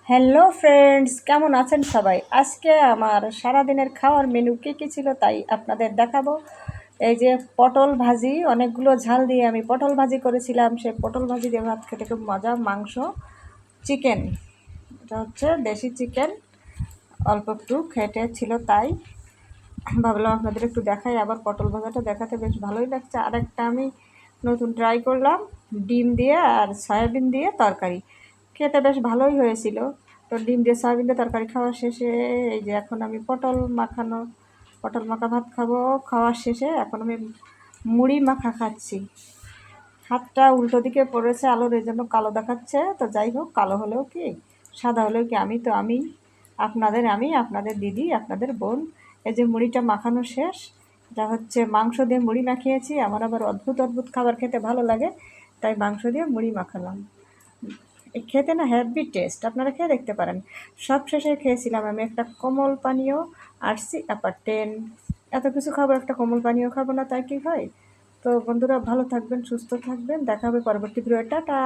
Hello friends, কেমন আছেন সবাই? আজকে আমার সারাদিনের খাওয়ার মেনু কী ছিল তাই আপনাদের দেখাবো। এই যে পটল ভাজি, অনেকগুলো ঝাল দিয়ে আমি পটল ভাজি করেছিলাম। সেই পটল ভাজি দিয়ে ভাত খেতে খুব মজা। মাংস, চিকেন, এটা হচ্ছে দেশি চিকেন, অল্প একটু খেটে ছিল তাই ভাবলাম আপনাদের একটু দেখাই। আবার পটল ভাজাটা দেখাতে বেশ ভালোই লাগছে। আরেকটা আমি নতুন ট্রাই করলাম, ডিম দিয়ে আর সয়াবিন দিয়ে তরকারি, খেতে বেশ ভালোই হয়েছিল। তো ডিম দিয়ে সয়াবিন দিয়ে তরকারি খাওয়া শেষে এই যে এখন আমি পটল মাখা ভাত খাবো। খাওয়ার শেষে এখন আমি মুড়ি মাখা খাচ্ছি। হাতটা উল্টো দিকে পড়েছে আলোর, এই জন্য কালো দেখাচ্ছে। তো যাই হোক, কালো হলেও কি সাদা হলেও কি, আমি আপনাদের দিদি, আপনাদের বোন। এই যে মুড়িটা মাখানো শেষ, এটা হচ্ছে মাংস দিয়ে মুড়ি মাখিয়েছি। আমার আবার অদ্ভুত অদ্ভুত খাবার খেতে ভালো লাগে, তাই মাংস দিয়ে মুড়ি মাখালাম। খেতে না হ্যাভি টেস্ট, আপনারা খেয়ে দেখতে পারেন। সব শেষে খেয়েছিলাম আমি একটা কোমল পানীয়, আসছি আবার 10। এত কিছু খাবো, একটা কোমল পানীয় খাবো না, তাই কি হয়? তো বন্ধুরা, ভালো থাকবেন, সুস্থ থাকবেন, দেখা হবে পরবর্তী ভিডিও। টাটা।